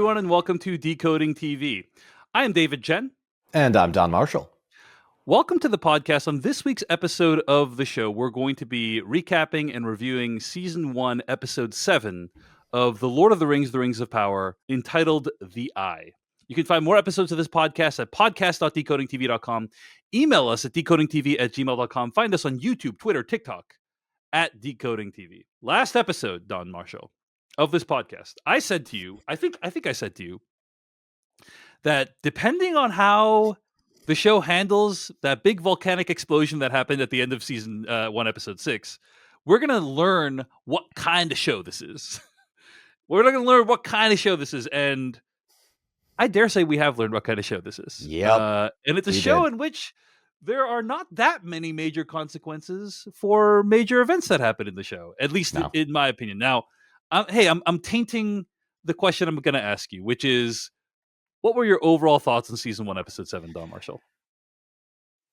everyone, and welcome to Decoding TV. I am David Chen. And I'm Don Marshall. Welcome to the podcast. On this week's episode of the show, we're going to be recapping and reviewing Season 1, Episode 7 of The Lord of the Rings of Power, entitled The Eye. You can find more episodes of this podcast at podcast.decodingtv.com. Email us at decodingtv@gmail.com. Find us on YouTube, Twitter, TikTok, at decodingtv. Last episode, Don Marshall, of this podcast, I said to you, I think I said to you, that depending on how the show handles that big volcanic explosion that happened at the end of Season 1, Episode 6, we're going to learn what kind of show this is. We're going to learn what kind of show this is, and I dare say we have learned what kind of show this is. Yep. And it's a show in which there are not that many major consequences for major events that happen in the show, at least in my opinion. Now, I'm tainting the question I'm going to ask you, which is, what were your overall thoughts on Season 1, Episode 7, Don Marshall?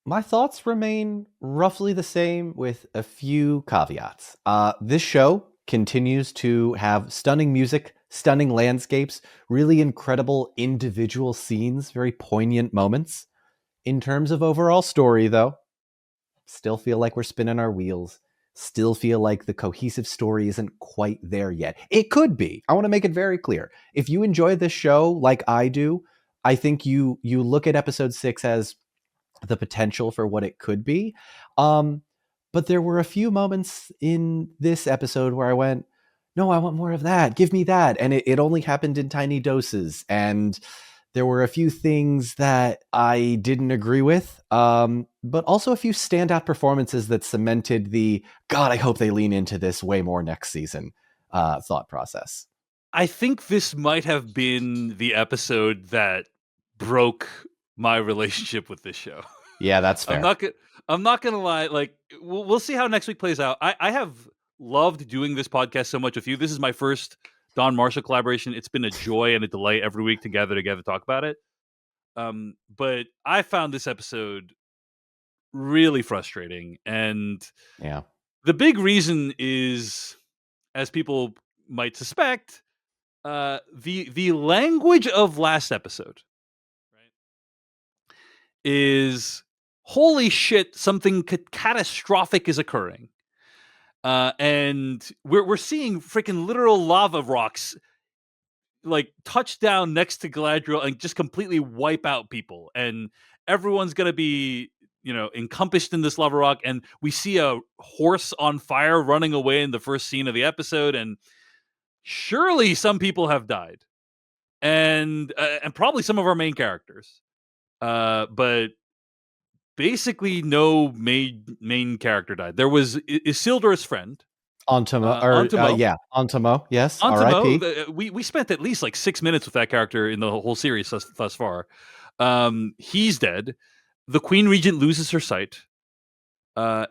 My thoughts remain roughly the same with a few caveats. This show continues to have stunning music, stunning landscapes, really incredible individual scenes, very poignant moments. In terms of overall story, though, still feel like we're spinning our wheels. Still feel like the cohesive story isn't quite there yet. It could be. I want to make it very clear. If you enjoy this show like I do, I think you look at Episode 6 as the potential for what it could be. But there were a few moments in this episode where I went, no, I want more of that. Give me that. And it only happened in tiny doses. And there were a few things that I didn't agree with, but also a few standout performances that cemented the, God, I hope they lean into this way more next season thought process. I think this might have been the episode that broke my relationship with this show. Yeah, that's fair. I'm not gonna lie. Like, we'll see how next week plays out. I have loved doing this podcast so much with you. This is my first Don Marshall collaboration. It's been a joy and a delight every week to gather together, talk about it. But I found this episode really frustrating, and the big reason is, as people might suspect, the language of last episode, right, is holy shit, something catastrophic is occurring. And we're seeing freaking literal lava rocks like touch down next to Galadriel and just completely wipe out people, and everyone's gonna be, encompassed in this lava rock. And we see a horse on fire running away in the first scene of the episode, and surely some people have died, and probably some of our main characters, but basically no main character died. There was Isildur's friend, Antimo. Yes, Antimo. R.I.P. We spent at least like 6 minutes with that character in the whole series thus far. He's dead. The Queen Regent loses her sight, but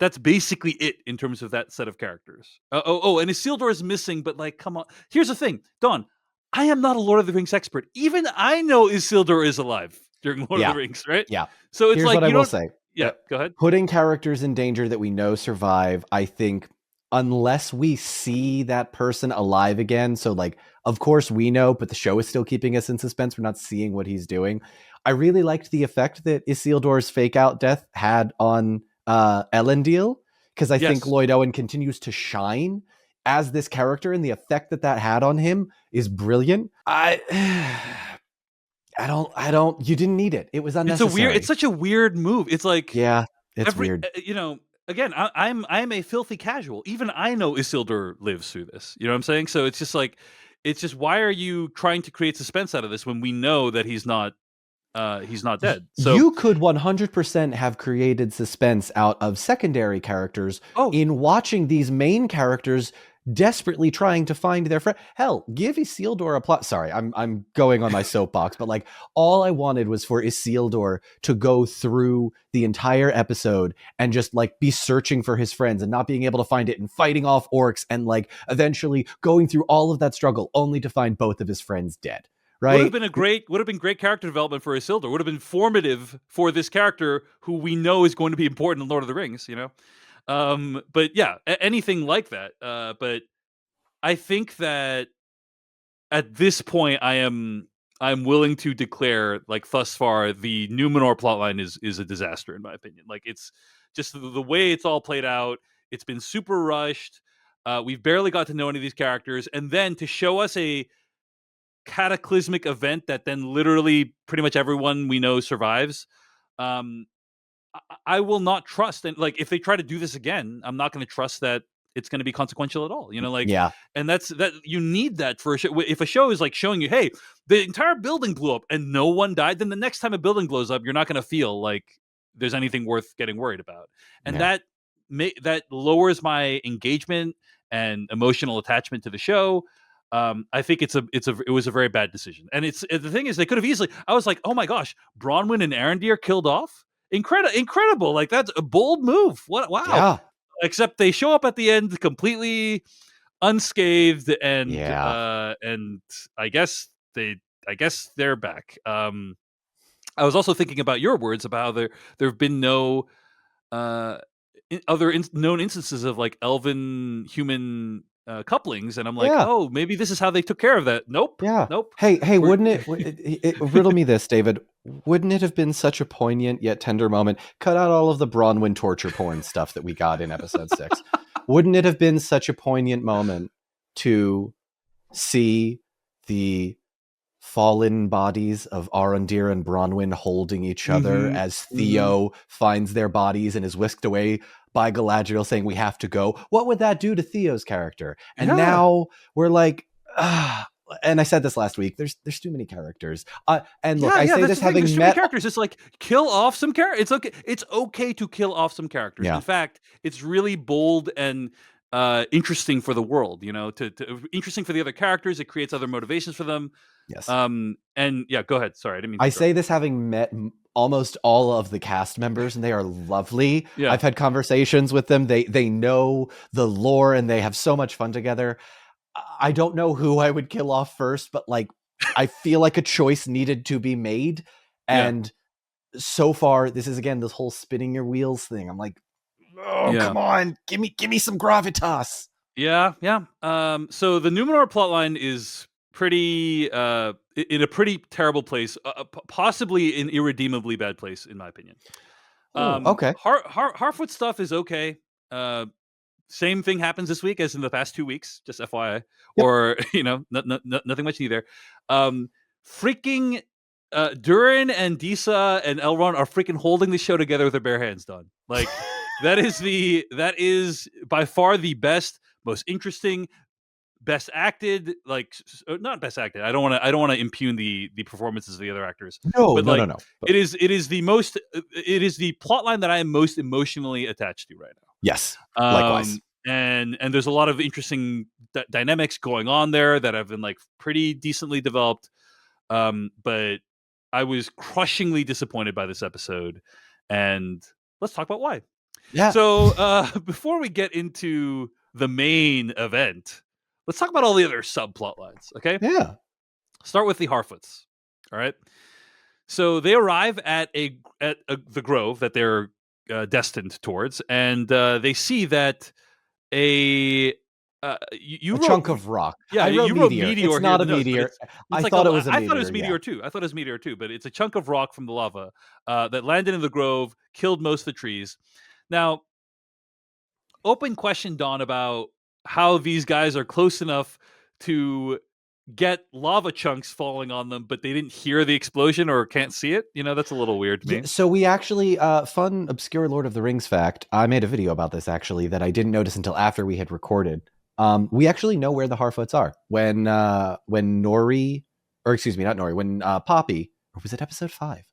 that's basically it in terms of that set of characters. And Isildur is missing, but like, come on. Here's the thing, Don. I am not a Lord of the Rings expert. Even I know Isildur is alive during Lord of the Rings, right? Yeah. So it's Here's like, what I will say. Yeah, go ahead. Putting characters in danger that we know survive, I think, unless we see that person alive again, so like, of course we know, but the show is still keeping us in suspense. We're not seeing what he's doing. I really liked the effect that Isildur's fake out death had on Elendil, because I think Lloyd Owen continues to shine as this character, and the effect that had on him is brilliant. I don't, you didn't need it. It was unnecessary. It's such a weird move. It's like, it's weird. Again, I'm a filthy casual. Even I know Isildur lives through this. You know what I'm saying? So it's just like, why are you trying to create suspense out of this when we know that he's not dead? So you could 100% have created suspense out of secondary characters in watching these main characters desperately trying to find their friend. Hell, give Isildur a plot. Sorry, I'm going on my soapbox, but like, all I wanted was for Isildur to go through the entire episode and just like be searching for his friends and not being able to find it, and fighting off orcs, and like eventually going through all of that struggle only to find both of his friends dead. Right? Would have been great character development for Isildur. Would have been formative for this character who we know is going to be important in Lord of the Rings, But yeah, anything like that. But I think that at this point, I'm willing to declare, like, thus far, the Numenor plotline is a disaster in my opinion. Like, it's just the way it's all played out. It's been super rushed. We've barely got to know any of these characters, and then to show us a cataclysmic event that then literally pretty much everyone we know survives. Um, I will not trust, and like if they try to do this again, I'm not going to trust that it's going to be consequential at all. You know, like, Yeah. and that's that you need that for a show. If a show is like showing you, hey, the entire building blew up and no one died, then the next time a building blows up, you're not going to feel like there's anything worth getting worried about, and Yeah. that lowers my engagement and emotional attachment to the show. I think it was a very bad decision, and the thing is they could have easily. I was like, oh my gosh, Bronwyn and Arondir killed off. Incredible! Like, that's a bold move. What? Wow! Yeah. Except they show up at the end completely unscathed, and Yeah. and I guess they're back. I was also thinking about your words about how there have been no uh, known instances of like elven human couplings, and I'm like, Yeah. oh, maybe this is how they took care of that. Nope, Yeah. nope. Hey, We're- wouldn't riddle me this, David? Wouldn't it have been such a poignant yet tender moment? Cut out all of the Bronwyn torture porn stuff that we got in episode 6. Wouldn't it have been such a poignant moment to see the fallen bodies of Arondir and Bronwyn holding each other as Theo finds their bodies and is whisked away by Galadriel saying, we have to go? What would that do to Theo's character? And now we're like, and I said this last week, there's too many characters. And look, I say this having met characters. It's like, kill off some characters. It's okay to kill off some characters. Yeah. In fact, it's really bold and interesting for the world, you know, to interesting for the other characters. It creates other motivations for them. Yes. And yeah, go ahead. Sorry, I didn't mean to I say this having met almost all of the cast members, and they are lovely. Yeah. I've had conversations with them. They know the lore and they have so much fun together. I don't know who I would kill off first, but like, I feel like a choice needed to be made. And so far, this is again, this whole spinning your wheels thing. I'm like, oh, come on, give me some gravitas. Yeah. So the Numenor plotline is pretty in a pretty terrible place, possibly an irredeemably bad place, in my opinion. Okay. Harfoot stuff is okay. Same thing happens this week as in the past 2 weeks, just FYI. Yep. Or, you know, nothing much either. Freaking Durin and Disa and Elrond are freaking holding the show together with their bare hands, Don. Like, that is by far the best, most interesting, best acted, like, not best acted. I don't want to impugn the performances of the other actors. No. It is the plot line that I am most emotionally attached to right now. Yes, likewise. And there's a lot of interesting dynamics going on there that have been like pretty decently developed. But I was crushingly disappointed by this episode, and let's talk about why. Yeah. So before we get into the main event, let's talk about all the other subplot lines. Okay. Yeah. Start with the Harfoots. All right. So they arrive at the grove that they're destined towards, and they see that a chunk of rock. Yeah, I wrote you wrote meteor. meteor. It's not a No, meteor. I thought it was a meteor. I thought it was meteor too. I thought it was meteor too, but it's a chunk of rock from the lava that landed in the grove, killed most of the trees. Now, open question, Don, about how these guys are close enough to get lava chunks falling on them, but they didn't hear the explosion or can't see it. You know, that's a little weird to me. Yeah, so we actually, fun, obscure Lord of the Rings fact, I made a video about this actually that I didn't notice until after we had recorded. We actually know where the Harfoots are. When Nori, or excuse me, not Nori, when Poppy, or was it episode 5?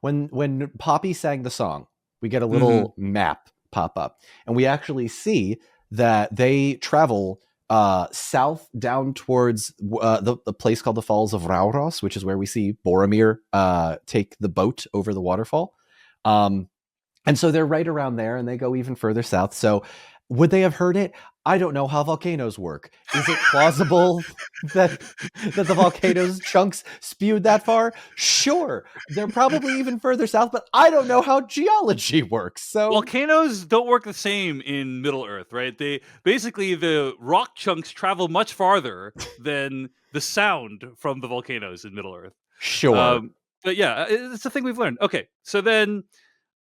When Poppy sang the song, we get a little map pop up, and we actually see that they travel south down towards the place called the Falls of Rauros, which is where we see Boromir take the boat over the waterfall. And so they're right around there, and they go even further south. So Would they have heard it? I don't know how volcanoes work. Is it plausible that the volcano's chunks spewed that far? Sure. They're probably even further south, but I don't know how geology works. So Volcanoes don't work the same in Middle Earth, right? They basically, the rock chunks travel much farther than the sound from the volcanoes in Middle Earth. sure. But yeah, it's a thing we've learned. Okay, so then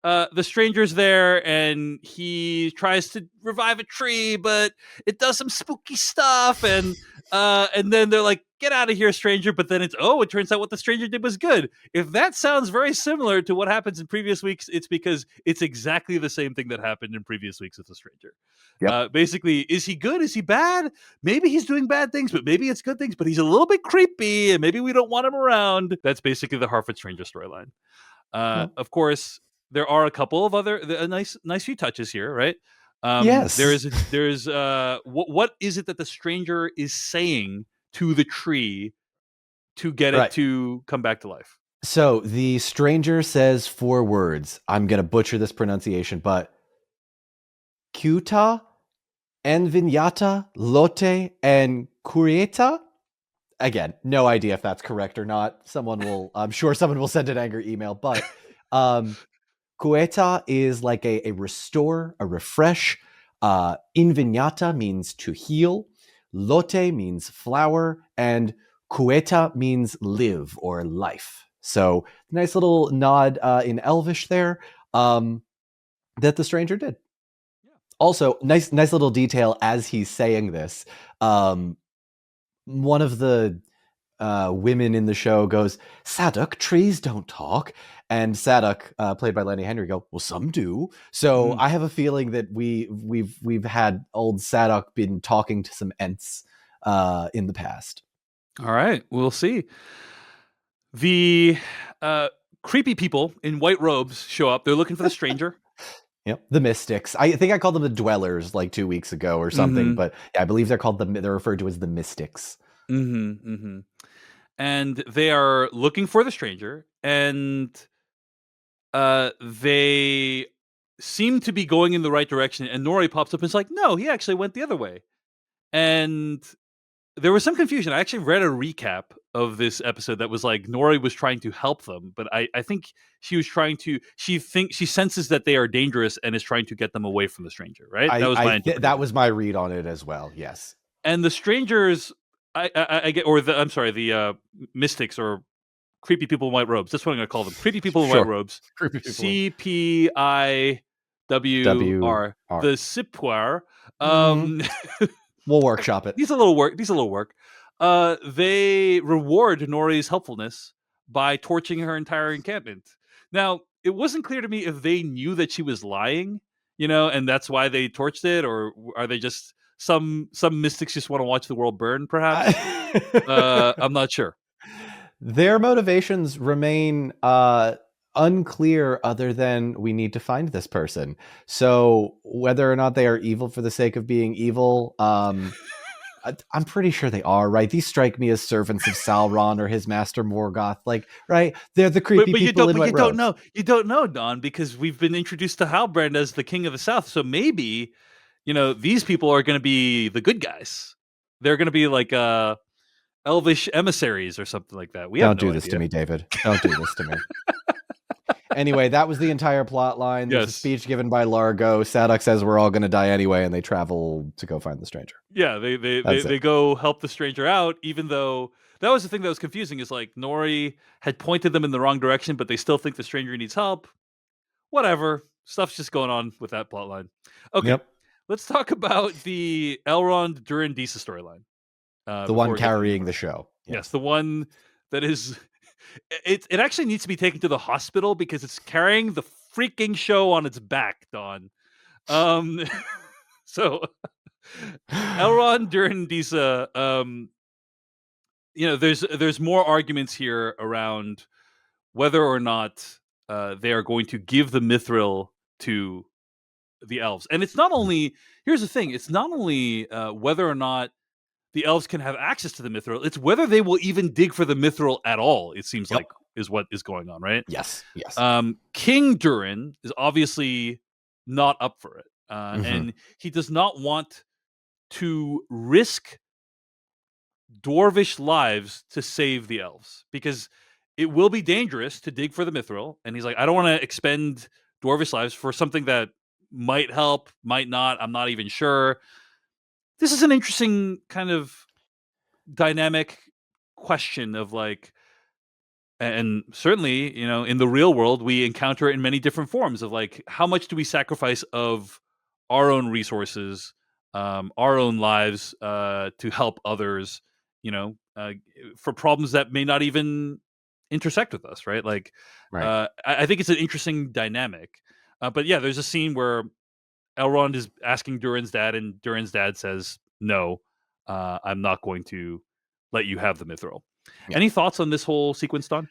the stranger's there and he tries to revive a tree, but it does some spooky stuff, and then they're like, "Get out of here, stranger!" But then it turns out what the stranger did was good. If that sounds very similar to what happens in previous weeks, it's because it's exactly the same thing that happened in previous weeks with the stranger. Yep. Basically, is he good? Is he bad? Maybe he's doing bad things, but maybe it's good things. But he's a little bit creepy, and maybe we don't want him around. That's basically the Harfoot Stranger storyline. Well, Of course, there are a couple of other nice few touches here, right? yes. There's what is it that the stranger is saying to the tree to get it Right. to come back to life? So the stranger says 4 words. I'm going to butcher this pronunciation, but Kuta and Vinyata, Lote, and Kurieta. Again, no idea if that's correct or not. I'm sure someone will send an angry email, but Kueta is like a restore, a refresh. Invignata means to heal. Lote means flower, and Kueta means live or life. So nice little nod in Elvish there that the stranger did. Yeah. Also, nice little detail as he's saying this. One of the women in the show goes, "Sadok, trees don't talk." And Sadok, played by Lenny Henry, go, "Well, some do." So I have a feeling that we've had old Sadok been talking to some Ents in the past. All right, we'll see. The creepy people in white robes show up. They're looking for the stranger. Yep, the Mystics. I think I called them the Dwellers like 2 weeks ago or something, but yeah, I believe they're referred to as the Mystics. And they are looking for the stranger, and they seem to be going in the right direction. And Nori pops up and is like, "No, he actually went the other way." And there was some confusion. I actually read a recap of this episode that was like Nori was trying to help them, but I think she was trying to. She senses that they are dangerous and is trying to get them away from the stranger. Right? That was my interpretation. That was my read on it as well. Yes. And the strangers, I get, or I'm sorry, the mystics or creepy people in white robes. That's what I'm going to call them. Creepy people in white robes. CPIWR. The Sipwar. We'll workshop it. These a little work. They reward Nori's helpfulness by torching her entire encampment. Now, it wasn't clear to me if they knew that she was lying, and that's why they torched it, or are they just some mystics just want to watch the world burn, perhaps? I'm not sure. Their motivations remain unclear, other than we need to find this person. So whether or not they are evil for the sake of being evil, I'm pretty sure they are, right? These strike me as servants of Sauron or his master Morgoth, like, right? They're the creepy people in white robes. You don't know, Don, because we've been introduced to Halbrand as the king of the South. So maybe, these people are going to be the good guys. They're going to be like elvish emissaries or something like that. Don't do this to me, David. Don't do this to me. Anyway, that was the entire plot line. There's a speech given by Largo. Sadok says we're all going to die anyway, and they travel to go find the stranger. Yeah, they go help the stranger out, even though that was the thing that was confusing, is like Nori had pointed them in the wrong direction, but they still think the stranger needs help. Whatever. Stuff's just going on with that plot line. Okay, let's talk about the Elrond Durandisa storyline. The one carrying the show. Yes, the one that is... It actually needs to be taken to the hospital because it's carrying the freaking show on its back, Don. So Elrond Durandisa, there's more arguments here around whether or not they are going to give the mithril to the elves. And it's not only, here's the thing, it's not only whether or not the elves can have access to the mithril, it's whether they will even dig for the mithril at all, it seems like, is what is going on, right? Yes. King Durin is obviously not up for it. and he does not want to risk dwarvish lives to save the elves, because it will be dangerous to dig for the mithril. And he's like, I don't want to expend dwarvish lives for something that might help, might not. I'm not even sure. This is an interesting kind of dynamic question of like, and certainly, in the real world, we encounter it in many different forms of like, how much do we sacrifice of our own resources, our own lives, to help others, for problems that may not even intersect with us, right? Like, Right. I think it's an interesting dynamic. But yeah, there's a scene where Elrond is asking Durin's dad, and Durin's dad says, "No, I'm not going to let you have the mithril." Yeah. Any thoughts on this whole sequence, Don?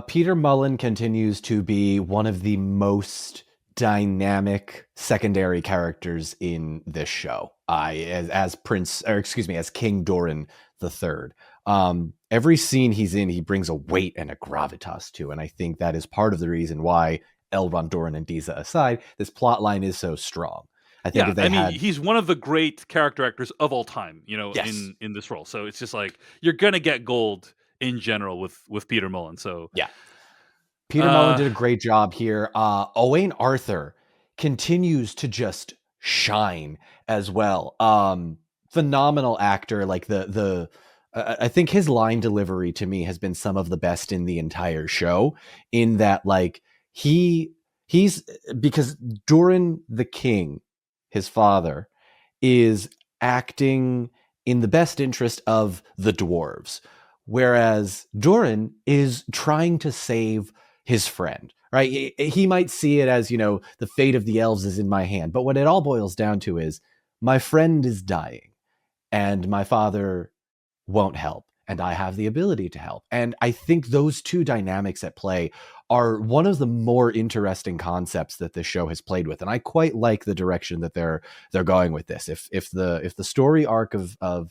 Peter Mullen continues to be one of the most dynamic secondary characters in this show. As Prince, or excuse me, as King Doran the Third. Every scene he's in, he brings a weight and a gravitas to, and I think that is part of the reason why Elrond, Doran, and Disa aside, this plot line is so strong. I think Yeah, if they I mean, had, he's one of the great character actors of all time, yes, in this role. So it's just like you're gonna get gold in general with Peter Mullen. So, yeah, Peter Mullen uh, did a great job here. Owain Arthur continues to just shine as well. Phenomenal actor. Like I think his line delivery to me has been some of the best in the entire show. In that, like he's because Durin the King, his father, is acting in the best interest of the dwarves, whereas Durin is trying to save his friend, right? He might see it as, the fate of the elves is in my hand. But what it all boils down to is my friend is dying and my father won't help. And I have the ability to help. And I think those two dynamics at play are one of the more interesting concepts that this show has played with. And I quite like the direction that they're going with this. If the story arc of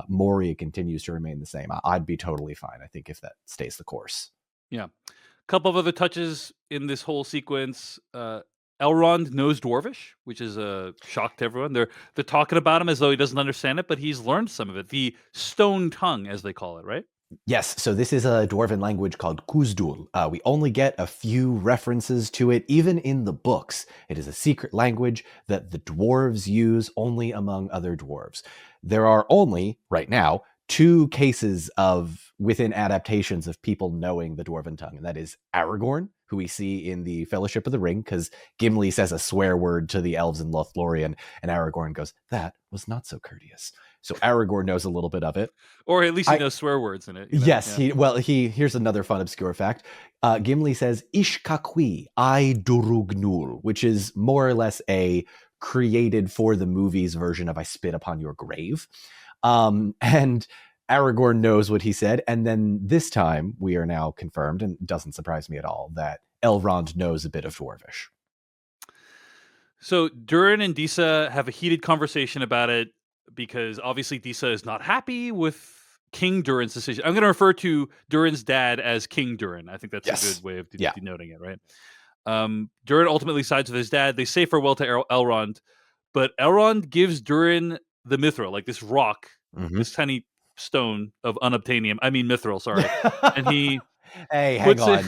Moria continues to remain the same, I'd be totally fine. I think if that stays the course. yeah. A couple of other touches in this whole sequence. Elrond knows Dwarvish, which is a shock to everyone. They're talking about him as though he doesn't understand it, but he's learned some of it. The stone tongue, as they call it, right? Yes, so this is a dwarven language called Khazad-dûm. We only get a few references to it, even in the books. It is a secret language that the dwarves use only among other dwarves. There are only, right now, two cases of within adaptations of people knowing the dwarven tongue, and that is Aragorn, who we see in the Fellowship of the Ring, because Gimli says a swear word to the elves in Lothlorien, and Aragorn goes, "That was not so courteous." So Aragorn knows a little bit of it. Or at least he knows swear words in it. Yes, Yeah. here's another fun obscure fact. Gimli says Ishkakwi I Durugnul, which is more or less a created for the movies version of I spit upon your grave. And Aragorn knows what he said, and then this time we are now confirmed, and it doesn't surprise me at all, that Elrond knows a bit of Dwarvish. So Durin and Disa have a heated conversation about it because obviously Disa is not happy with King Durin's decision. I'm going to refer to Durin's dad as King Durin. I think that's a Yes. good way of Yeah. denoting it, right? Durin ultimately sides with his dad. They say farewell to Elrond, but Elrond gives Durin the mithril, like this rock, this tiny stone of unobtainium. I mean mithril, sorry. And he Hey, hang puts it. on.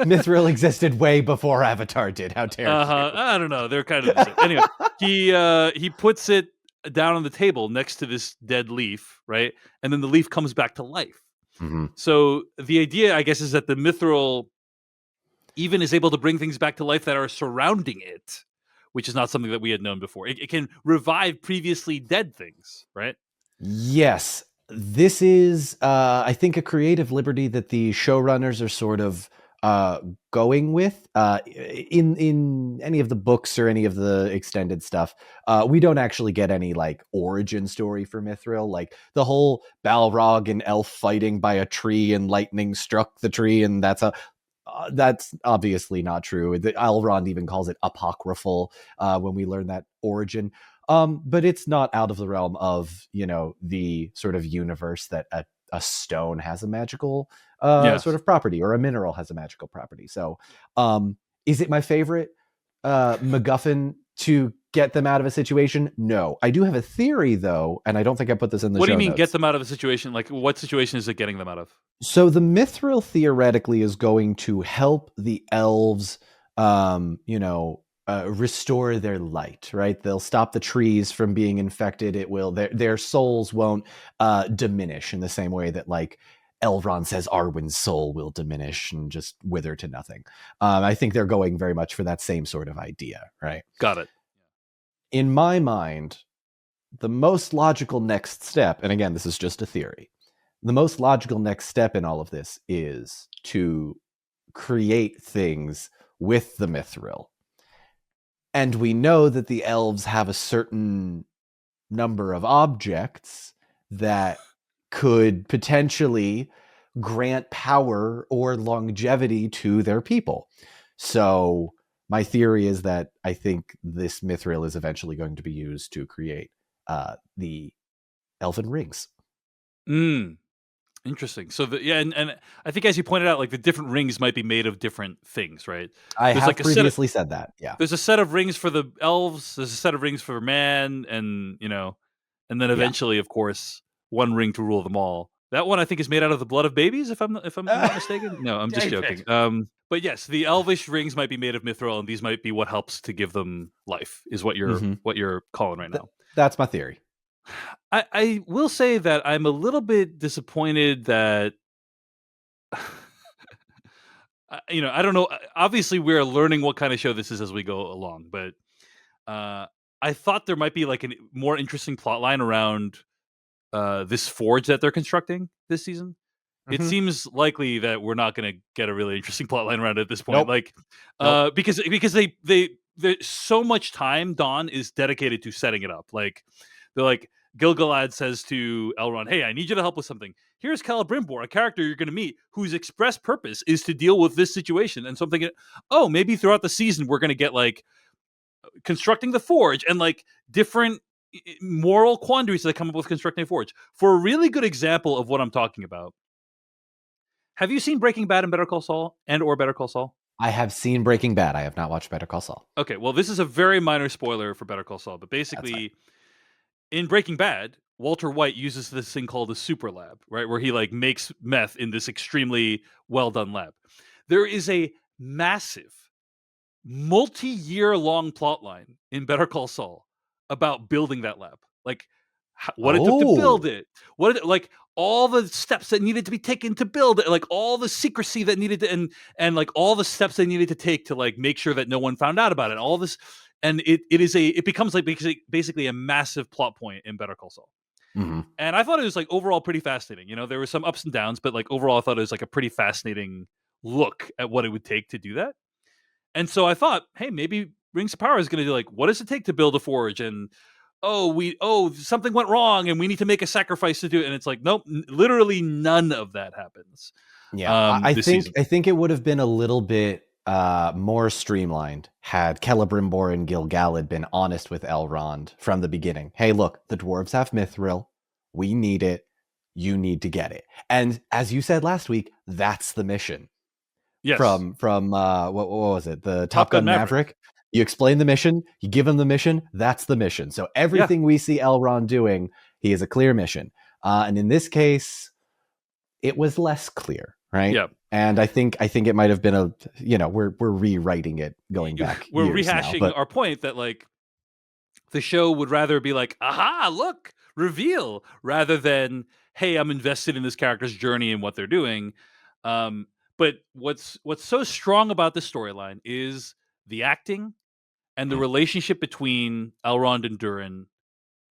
Mithril existed way before Avatar did. How dare you? I don't know. They're kind of the same. Anyway, he puts it down on the table next to this dead leaf, right? And then the leaf comes back to life. Mm-hmm. So the idea, I guess, is that the mithril even is able to bring things back to life that are surrounding it, which is not something that we had known before. It can revive previously dead things, right? Yes. This is, I think, a creative liberty that the showrunners are sort of going with. In any of the books or any of the extended stuff, we don't actually get any like origin story for Mithril. Like the whole Balrog and elf fighting by a tree and lightning struck the tree, and that's obviously not true. Elrond even calls it apocryphal when we learn that origin. But it's not out of the realm of, the sort of universe that a stone has a magical Yes. sort of property, or a mineral has a magical property. So is it my favorite MacGuffin to get them out of a situation? No. I do have a theory, though, and I don't think I put this in the What do show you mean, notes. get them out of a situation? Like, what situation is it getting them out of? So the mithril theoretically is going to help the elves, restore their light, right? They'll stop the trees from being infected. It will, their souls won't diminish in the same way that, like, Elrond says Arwen's soul will diminish and just wither to nothing. I think they're going very much for that same sort of idea, right? Got it. In my mind, the most logical next step, and again, this is just a theory, the most logical next step in all of this is to create things with the mithril. And we know that the elves have a certain number of objects that could potentially grant power or longevity to their people. So my theory is that I think this mithril is eventually going to be used to create the elven rings. Interesting. So and I think, as you pointed out, like, the different rings might be made of different things, right? I There's have like previously said that. Yeah. there's a set of rings for the elves. There's a set of rings for man, and and then eventually, of course, one ring to rule them all. That one, I think, is made out of the blood of babies, if I'm not mistaken. No, I'm just David. joking. But yes, the elvish rings might be made of mithril, and these might be what helps to give them life. Is what you're calling right now. That's my theory. I will say that I'm a little bit disappointed that I don't know. Obviously, we're learning what kind of show this is as we go along, but I thought there might be, like, a more interesting plot line around this forge that they're constructing this season. It seems likely that we're not going to get a really interesting plot line around it at this point. Nope. Like, Nope. because there's so much time Dawn is dedicated to setting it up. Like, they're like, Gil-galad says to Elrond, "Hey, I need you to help with something. Here's Celebrimbor, a character you're going to meet whose express purpose is to deal with this situation." And so I'm thinking, oh, maybe throughout the season we're going to get, like, constructing the forge and, like, different moral quandaries that come up with constructing a forge. For a really good example of what I'm talking about, have you seen Breaking Bad and Better Call Saul or Better Call Saul? I have seen Breaking Bad. I have not watched Better Call Saul. Okay, well, this is a very minor spoiler for Better Call Saul, but basically, in Breaking Bad, Walter White uses this thing called a super lab, right? Where he, like, makes meth in this extremely well done lab. There is a massive, multi-year long plot line in Better Call Saul about building that lab. Like, what it took to build it. Like, all the steps that needed to be taken to build it, like, all the secrecy that needed to, and like, all the steps they needed to take to, like, make sure that no one found out about it. All this, and it becomes, like, basically a massive plot point in Better Call Saul. And I thought it was, like, overall pretty fascinating. There were some ups and downs, but, like, overall I thought it was, like, a pretty fascinating look at what it would take to do that. And so I thought, hey, maybe Rings of Power is going to do, like, what does it take to build a forge? And something went wrong and we need to make a sacrifice to do it. And it's like, nope, literally none of that happens. Yeah, I think it would have been a little bit more streamlined had Celebrimbor and Gil-galad been honest with Elrond from the beginning. Hey, look, the dwarves have mithril. We need it. You need to get it. And as you said last week, that's the mission. Yes. From what was it? The Top Gun Maverick. You explain the mission, you give him the mission, that's the mission. So everything we see Elrond doing, he has a clear mission. And in this case, it was less clear, right? Yeah. And I think it might have been we're rewriting it going back. We're rehashing our point that, like, the show would rather be like, aha, look, reveal, rather than, hey, I'm invested in this character's journey and what they're doing. But what's so strong about this storyline is the acting and the relationship between Elrond and Durin.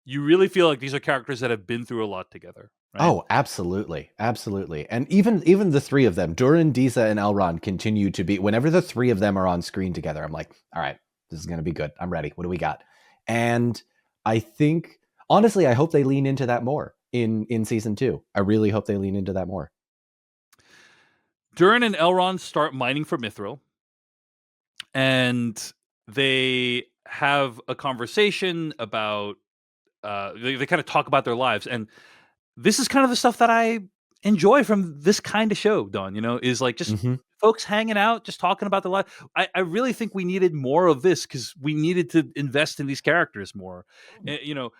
You really feel like these are characters that have been through a lot together. Right? Oh, absolutely. Absolutely. And even the three of them, Durin, Disa, and Elrond, continue to be, whenever the three of them are on screen together, I'm like, all right, this is going to be good. I'm ready. What do we got? And I think, honestly, I hope they lean into that more in season 2. I really hope they lean into that more. Durin and Elrond start mining for mithril, and they have a conversation about, they kind of talk about their lives. And this is kind of the stuff that I enjoy from this kind of show, Don, is like just folks hanging out, just talking about the life. I really think we needed more of this because we needed to invest in these characters more. You know,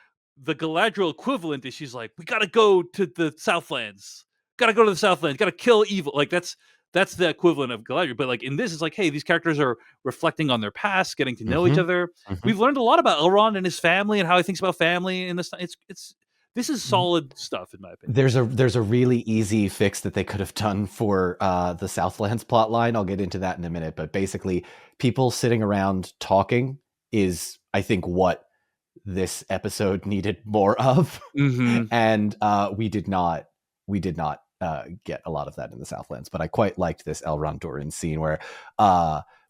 the Galadriel equivalent is she's like, we got to go to the Southlands, got to go to the Southlands, got to kill evil. Like that's the equivalent of Galadriel. But like in this, it's like, hey, these characters are reflecting on their past, getting to know each Mm-hmm. other. Mm-hmm. We've learned a lot about Elrond and his family and how he thinks about family. And it's this is solid stuff in my opinion. There's a really easy fix that they could have done for the Southlands plot line. I'll get into that in a minute, but basically, people sitting around talking is, I think, what this episode needed more of, and we did not get a lot of that in the Southlands. But I quite liked this Elrond Durin scene where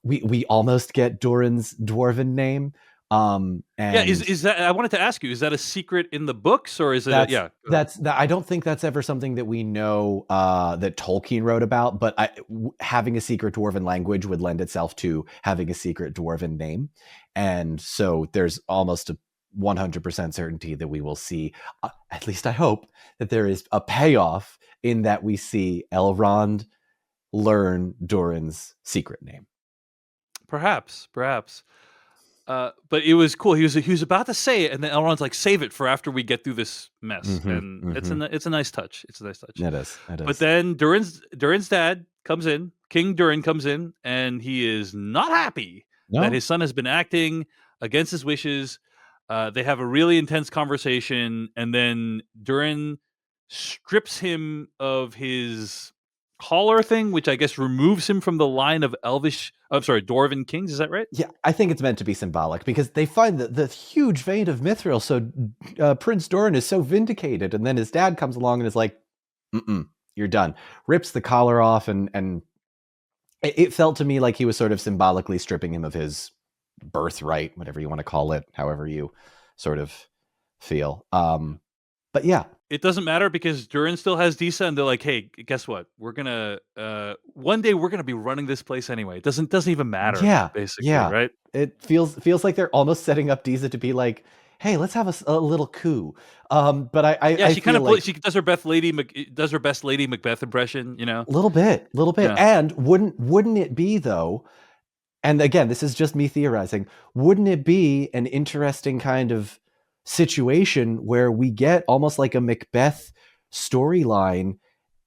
we almost get Durin's dwarven name. And yeah, is that, I wanted to ask you, is that a secret in the books or is it I don't think that's ever something that we know that Tolkien wrote about, but having a secret dwarven language would lend itself to having a secret dwarven name, and so there's almost a 100% certainty that we will see, at least I hope, that there is a payoff in that we see Elrond learn Durin's secret name. Perhaps. But it was cool. He was about to say it, and then Elrond's like, "Save it for after we get through this mess." And it's a nice touch. It's a nice touch. It is. But then Durin's dad comes in. King Durin comes in, and he is not happy that his son has been acting against his wishes. They have a really intense conversation, and then Durin strips him of his collar thing, which I guess removes him from the line of Dwarven kings. Is that right? Yeah, I think it's meant to be symbolic because they find the huge vein of mithril. So Prince Durin is so vindicated, and then his dad comes along and is like, "You're done." Rips the collar off, and it felt to me like he was sort of symbolically stripping him of his birthright, whatever you want to call it, however you sort of feel. But yeah. It doesn't matter because Durin still has Disa, and they're like, "Hey, guess what? We're gonna one day we're gonna be running this place anyway. It doesn't even matter." Yeah, basically, yeah. Right? It feels like they're almost setting up Disa to be like, "Hey, let's have a little coup." But I she kind of she does her best Lady Macbeth impression, you know, a little bit. Yeah. And wouldn't it be though? And again, this is just me theorizing. Wouldn't it be an interesting kind of situation where we get almost like a Macbeth storyline,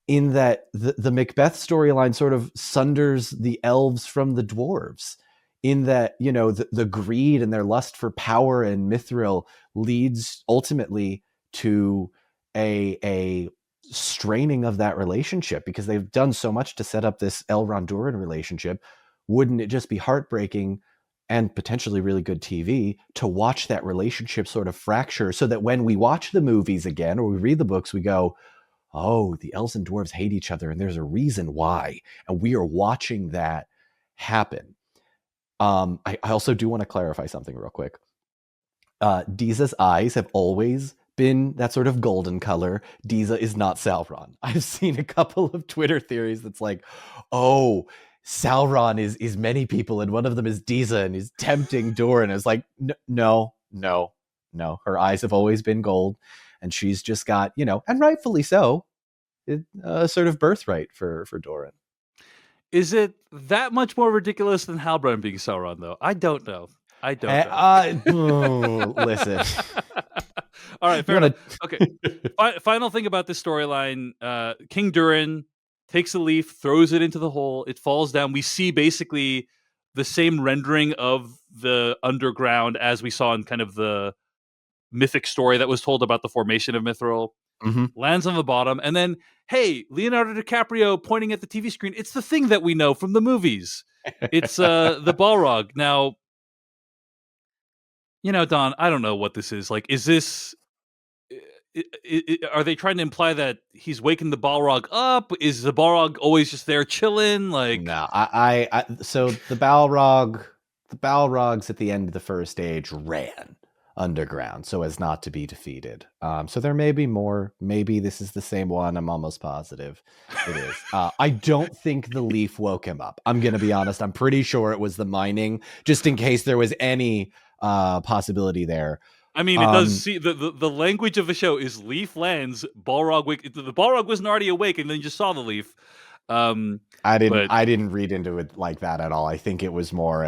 in that the Macbeth storyline sort of sunders the elves from the dwarves, in that, you know, the greed and their lust for power and mithril leads ultimately to a straining of that relationship, because they've done so much to set up this Elrond Durin relationship. Wouldn't it just be heartbreaking and potentially really good TV to watch that relationship sort of fracture, so that when we watch the movies again or we read the books, we go, "Oh, the elves and dwarves hate each other, and there's a reason why." And we are watching that happen. I also do want to clarify something real quick. Disa's eyes have always been that sort of golden color. Disa is not Sauron. I've seen a couple of Twitter theories that's like, "Oh, Sauron is many people, and one of them is Disa, and he's tempting Durin." It's like, no. Her eyes have always been gold, and she's just got, you know, and rightfully so, a sort of birthright for Durin. Is it that much more ridiculous than Halbrand being Sauron, though? I don't know. Listen. All right, fair enough. Okay. Final thing about this storyline: King Durin takes a leaf, throws it into the hole. It falls down. We see basically the same rendering of the underground as we saw in kind of the mythic story that was told about the formation of Mithril. Lands on the bottom, and then, hey, Leonardo DiCaprio pointing at the TV screen. It's the thing that we know from the movies. It's the Balrog. Now, you know, Don, I don't know what this is. Like, is this... are they trying to imply that he's waking the Balrog up? Is the Balrog always just there chilling? Like, no, so the Balrogs at the end of the first age ran underground so as not to be defeated. So there may be more. Maybe this is the same one. I'm almost positive it is. I don't think the leaf woke him up. I'm going to be honest. I'm pretty sure it was the mining, just in case there was any possibility there. I mean, it does see the language of the show is leaf lands, Balrog wake. The Balrog wasn't already awake and then just saw the leaf. I But didn't read into it like that at all. I think it was more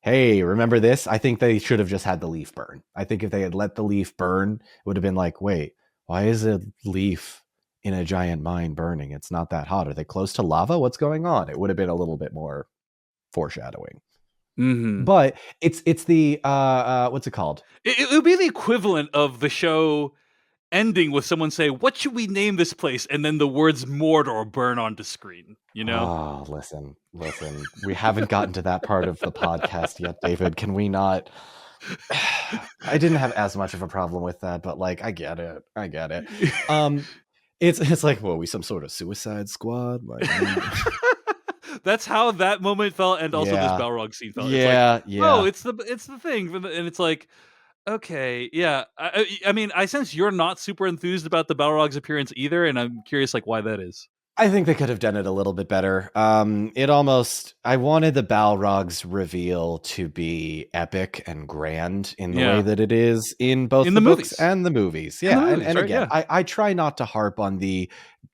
hey, remember this? I think they should have just had the leaf burn. I think if they had let the leaf burn, it would have been like, wait, why is a leaf in a giant mine burning? It's not that hot. Are they close to lava? What's going on? It would have been a little bit more foreshadowing. mm-hmm. But it's the what's it called? It would be the equivalent of the show ending with someone say, "What should we name this place?" and then the words Mordor burn onto screen. Oh, listen. We haven't gotten to that part of the podcast yet, David. Can we not? I didn't have as much of a problem with that, but like, I get it. It's like, well, we some sort of Suicide Squad, like. That's how that moment felt, and also this Balrog scene felt. Yeah, it's like, oh, it's the thing, and it's like, okay, yeah. I mean, I sense you're not super enthused about the Balrog's appearance either, and I'm curious, like, why that is. I think they could have done it a little bit better. I wanted the Balrog's reveal to be epic and grand in the way that it is in both the books and the movies. Yeah, and again, I try not to harp on the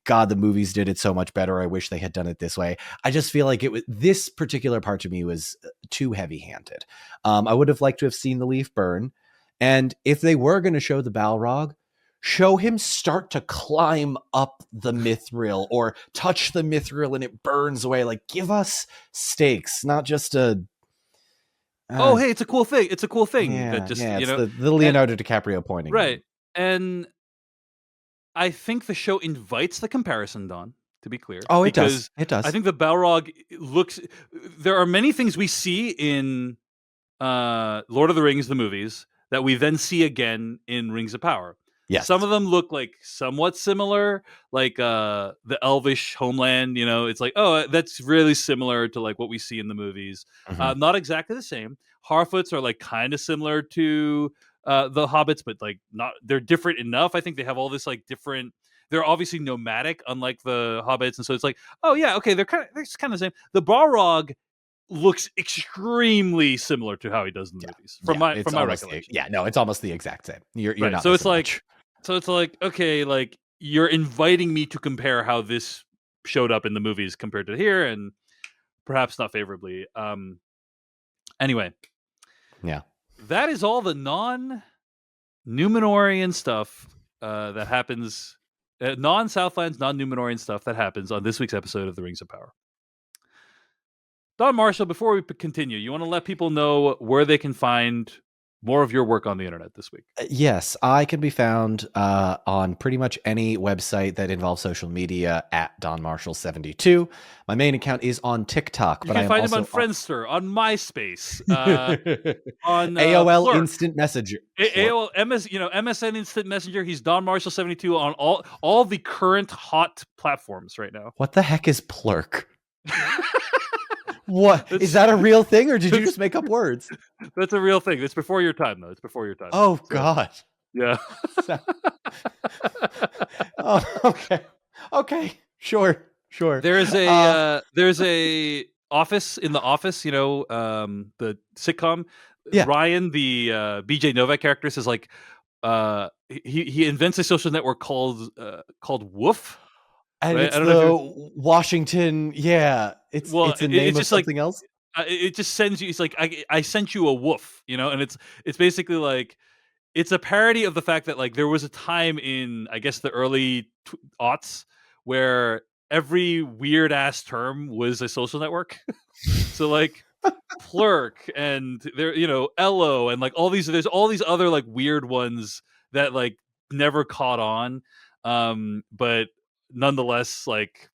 movies did it so much better. I wish they had done it this way. I just feel like this particular part to me was too heavy-handed. I would have liked to have seen the leaf burn, and if they were going to show the Balrog, show him start to climb up the mithril or touch the mithril and it burns away. Like, give us stakes, not just a. Oh, hey, it's a cool thing. It's a cool thing. Yeah, that just, it's the Leonardo DiCaprio pointing. Right. And I think the show invites the comparison, Don, to be clear. Oh, it does. It does. I think the Balrog looks. There are many things we see in Lord of the Rings, the movies, that we then see again in Rings of Power. Yes. Some of them look like somewhat similar, like the Elvish homeland. It's like, oh, that's really similar to like what we see in the movies. Mm-hmm. Not exactly the same. Harfoots are like kind of similar to the Hobbits, but like not. They're different enough. I think they have all this like different. They're obviously nomadic, unlike the Hobbits, and so it's like, oh yeah, okay, they're kind of the same. The Balrog looks extremely similar to how he does in the movies, from my recollection. It's almost the exact same. You're right. not. So it's like. So it's like, okay, like you're inviting me to compare how this showed up in the movies compared to here, and perhaps not favorably. Anyway. Yeah. That is all the non-Numenorian stuff that happens, non-Southlands, non-Numenorian stuff that happens on this week's episode of The Rings of Power. Don Marshall, before we continue, you want to let people know where they can find more of your work on the internet this week? Yes, I can be found on pretty much any website that involves social media at Don Marshall 72. My main account is on TikTok, but I find him on Friendster, on MySpace, on AOL Plurk. Instant Messenger, AOL MSN Instant Messenger. He's Don Marshall 72 on all the current hot platforms right now. What the heck is Plurk? What is that a real thing, or did you just make up words? That's a real thing. It's before your time, though. It's before your time. Oh, so, God. Yeah. Oh, okay. Sure. There's a office in the office. The sitcom. Yeah. Ryan, the BJ Novak character, says like he invents a social network called Woof. And right? it's the Washington, it's a name of something else. It just sends you. It's like I sent you a woof, and it's basically like it's a parody of the fact that like there was a time in I guess the early aughts where every weird ass term was a social network. So like Plurk and there, Ello and like there's all these other like weird ones that like never caught on, but. Nonetheless, like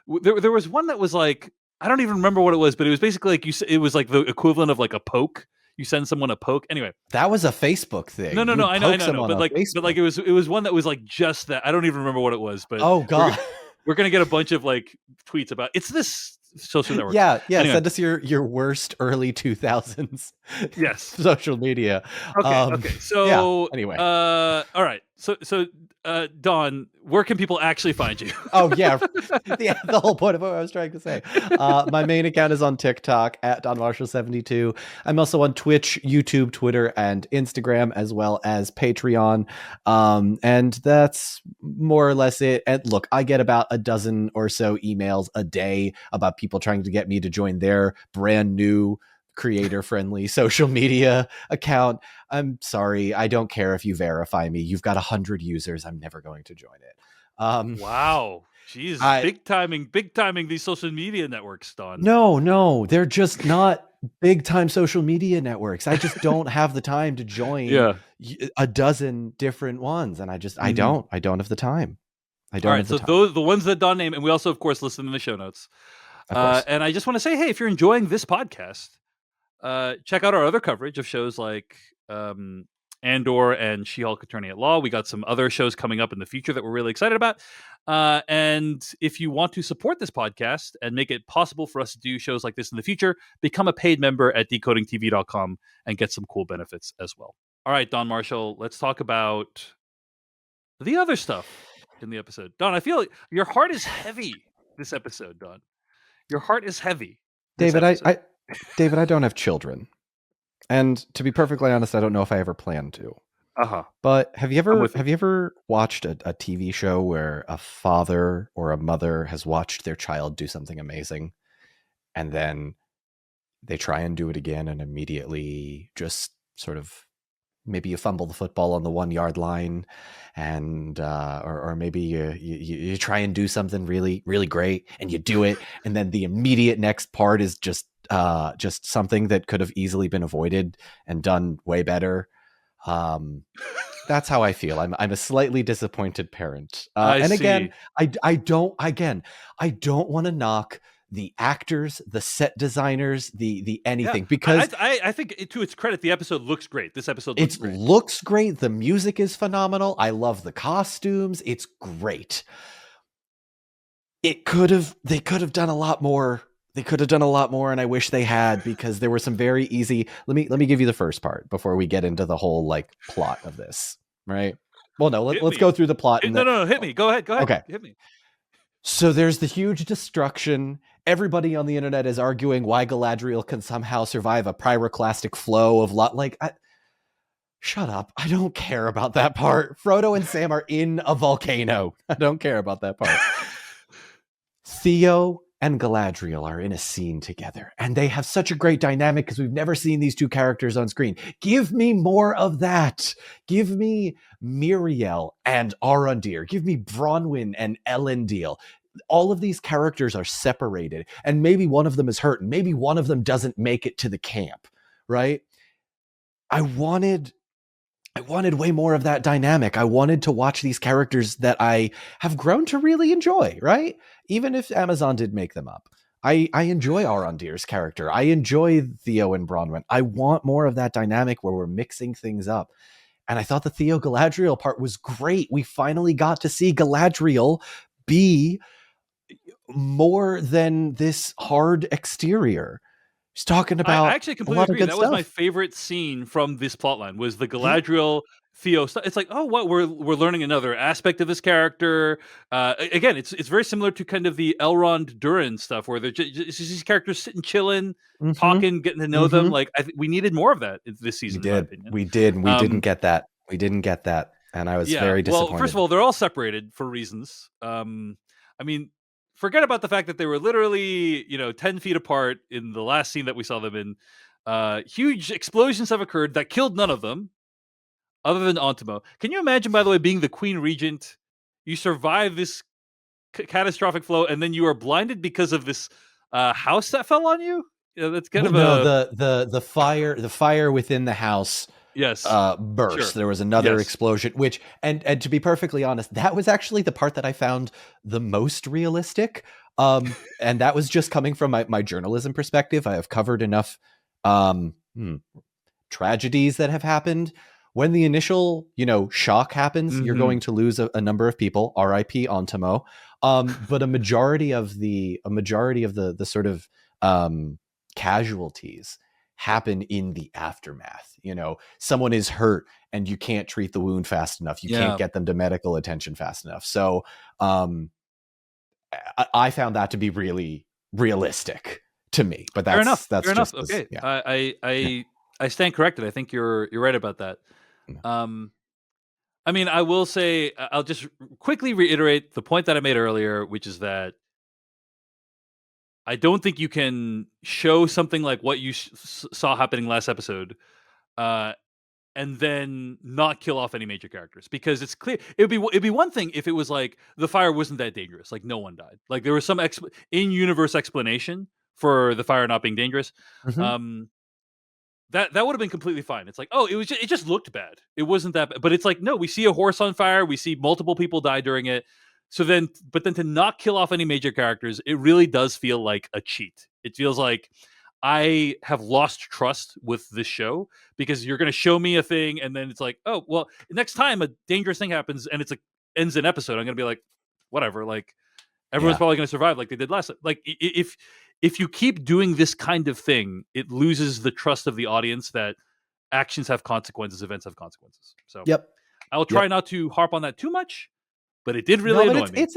there was one that was like I don't even remember what it was, but it was basically like it was like the equivalent of like a poke. You send someone a poke. Anyway, that was a Facebook thing. No, I know, but like it was one that was like just that. I don't even remember what it was, but oh god, we're gonna get a bunch of like tweets about it's this social network. Yeah. Anyway. Send us your worst early 2000s. Yes, social media. Okay. So anyway, all right. Don, where can people actually find you? Oh yeah, the whole point of what I was trying to say. My main account is on TikTok at Don Marshall 72. I'm also on Twitch, YouTube, Twitter, and Instagram, as well as Patreon. And that's more or less it. And look, I get about a dozen or so emails a day about people trying to get me to join their brand new creator-friendly social media account. I'm sorry, I don't care if you verify me. You've got 100 users. I'm never going to join it. Wow. Jeez, I big timing these social media networks, Don. no, they're just not big time social media networks. I just don't have the time to join Yeah. a dozen different ones, and I don't have the time. I don't All right, have the so time. those the ones that Don named, and we also, of course, list them in the show notes. Of course. And I just want to say, hey, if you're enjoying this podcast, check out our other coverage of shows like Andor and She-Hulk Attorney at Law. We got some other shows coming up in the future that we're really excited about. And if you want to support this podcast and make it possible for us to do shows like this in the future, become a paid member at decodingtv.com and get some cool benefits as well. All right, Don Marshall, let's talk about the other stuff in the episode. Don, I feel like your heart is heavy this episode, Don. Your heart is heavy. David, David, I don't have children. And to be perfectly honest, I don't know if I ever plan to. Uh-huh. But have you ever watched a TV show where a father or a mother has watched their child do something amazing, and then they try and do it again, and immediately just sort of, maybe you fumble the football on the 1 yard line, and or maybe you try and do something really, really great and you do it, and then the immediate next part is just something that could have easily been avoided and done way better. That's how I feel. I'm a slightly disappointed parent. Again, I don't want to knock the actors, the set designers, the anything, because I think to its credit, the episode looks great. This episode looks great. Looks great. The music is phenomenal. I love the costumes. It's great. They could have done a lot more. And I wish they had, because there were some very easy. Let me give you the first part before we get into the whole plot of this, right? Well, no, let's go through the plot. No, hit me. Go ahead. Okay. Hit me. So there's the huge destruction. Everybody on the internet is arguing why Galadriel can somehow survive a pyroclastic flow of shut up. I don't care about that part. Frodo and Sam are in a volcano. I don't care about that part. Theo and Galadriel are in a scene together, and they have such a great dynamic because we've never seen these two characters on screen. Give me more of that. Give me Miriel and Arondir. Give me Bronwyn and Elendil. All of these characters are separated, and maybe one of them is hurt, and maybe one of them doesn't make it to the camp, right? I wanted way more of that dynamic. I wanted to watch these characters that I have grown to really enjoy, right? Even if Amazon did make them up. I enjoy Arondir's character. I enjoy Theo and Bronwyn. I want more of that dynamic where we're mixing things up. And I thought the Theo Galadriel part was great. We finally got to see Galadriel be more than this hard exterior. He's talking about. I actually completely agree. That was my favorite scene from this plotline. Was the Galadriel Theo stuff. It's like, oh, what we're learning another aspect of this character. Again, it's very similar to kind of the Elrond Durin stuff, where they're just these characters sitting, chilling, talking, getting to know them. Like we needed more of that this season. We did. We didn't get that. And I was very disappointed. Well, first of all, they're all separated for reasons. I mean, forget about the fact that they were literally, 10 feet apart in the last scene that we saw them in. Huge explosions have occurred that killed none of them, other than Ontimo. Can you imagine, by the way, being the Queen Regent? You survive this catastrophic flow, and then you are blinded because of this house that fell on you? That's kind of the fire within the house. Yes. Burst. Sure. There was another explosion, which, and to be perfectly honest, that was actually the part that I found the most realistic. And that was just coming from my journalism perspective. I have covered enough tragedies that have happened. When the initial, shock happens, you're going to lose a number of people. R.I.P. Ontimo. But a majority of the sort of casualties happen in the aftermath. Someone is hurt and you can't treat the wound fast enough. You can't get them to medical attention fast enough. So I found that to be really realistic to me, but Fair that's enough. Fair enough. just Okay. yeah. I stand corrected. I think you're right about that. I mean, I will say, I'll just quickly reiterate the point that I made earlier, which is that I don't think you can show something like what you saw happening last episode, and then not kill off any major characters, because it's clear it'd be one thing if it was like the fire wasn't that dangerous, like no one died, like there was some in-universe explanation for the fire not being dangerous. Mm-hmm. That would have been completely fine. It's like, oh, it just looked bad. It wasn't that bad. But it's like, no, we see a horse on fire. We see multiple people die during it. So then, but then to not kill off any major characters, it really does feel like a cheat. It feels like I have lost trust with this show, because you're going to show me a thing and then it's like, oh, well, next time a dangerous thing happens and it's like ends an episode, I'm going to be like, whatever. Like, everyone's probably going to survive like they did last. Like, if you keep doing this kind of thing, it loses the trust of the audience that actions have consequences, events have consequences. So Yep. I'll try not to harp on that too much, but it did really annoy me. It's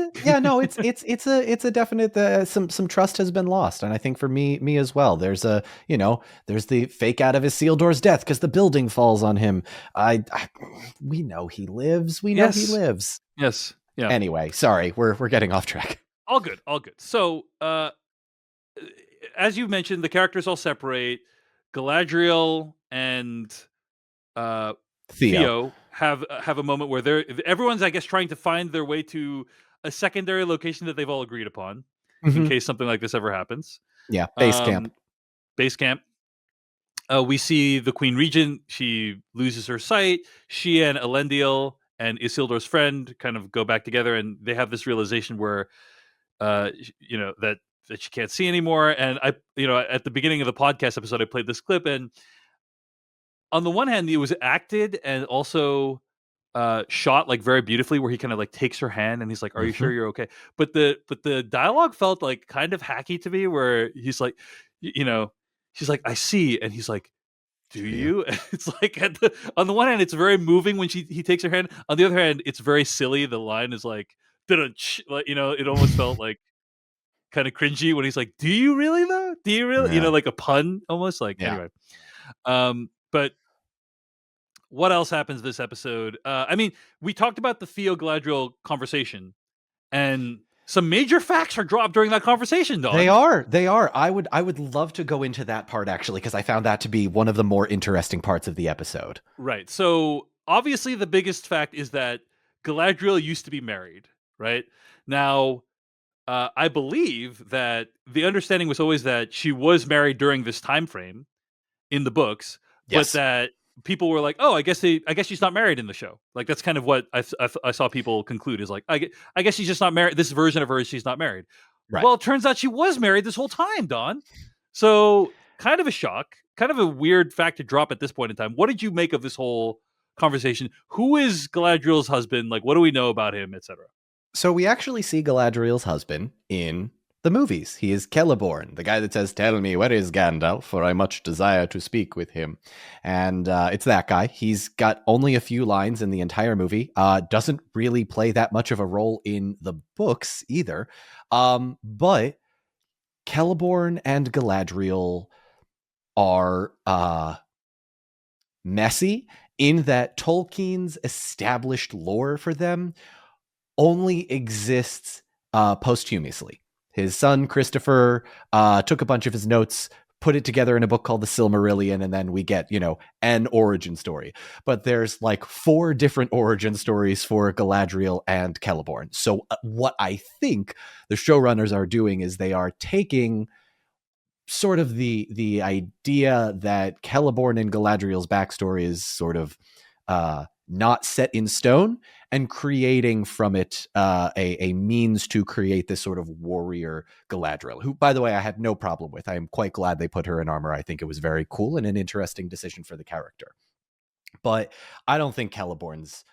a definite some trust has been lost, and I think for me as well. There's there's the fake out of Isildur's death because the building falls on him. We know he lives. We know he lives. Yes. Yeah. Anyway, sorry, we're getting off track. All good. So, as you mentioned, the characters all separate. Galadriel and Theo have a moment where everyone's, I guess, trying to find their way to a secondary location that they've all agreed upon, in case something like this ever happens. Yeah, base camp. Base camp. We see the Queen Regent. She loses her sight. She and Elendil and Isildur's friend kind of go back together, and they have this realization where, that she can't see anymore. And at the beginning of the podcast episode, I played this clip, and on the one hand, it was acted and also shot like very beautifully, where he kind of like takes her hand and he's like, "Are you sure you're okay?" But the dialogue felt like kind of hacky to me, where he's like, she's like, "I see," and he's like, "Do you?" It's like, on the one hand, it's very moving when he takes her hand. On the other hand, it's very silly. The line is like, like, it almost felt like kind of cringy when he's like, "Do you really though? Do you really?" Yeah. Like a pun almost. Like, anyway. But what else happens this episode? I mean, we talked about the Theo Galadriel conversation, and some major facts are dropped during that conversation, Don. They are. I would love to go into that part, actually, because I found that to be one of the more interesting parts of the episode. Right. So obviously the biggest fact is that Galadriel used to be married, right? Now, I believe that the understanding was always that she was married during this time frame in the books, but that people were like, "Oh, I guess she's not married in the show." Like, that's kind of what I saw people conclude, is like, I guess she's just not married. This version of her, she's not married. Right. Well, it turns out she was married this whole time, Don. So, kind of a shock, kind of a weird fact to drop at this point in time. What did you make of this whole conversation? Who is Galadriel's husband? Like, what do we know about him, etc.? So we actually see Galadriel's husband in the movies. He is Celeborn, the guy that says, "Tell me, where is Gandalf? For I much desire to speak with him." And it's that guy. He's got only a few lines in the entire movie. Doesn't really play that much of a role in the books either. But Celeborn and Galadriel are messy in that Tolkien's established lore for them only exists posthumously. His son, Christopher, took a bunch of his notes, put it together in a book called The Silmarillion, and then we get, an origin story. But there's like 4 different origin stories for Galadriel and Celeborn. So what I think the showrunners are doing is they are taking sort of the idea that Celeborn and Galadriel's backstory is sort of not set in stone, and creating from it a means to create this sort of warrior Galadriel, who, by the way, I had no problem with. I am quite glad they put her in armor. I think it was very cool and an interesting decision for the character. But I don't think Celeborn's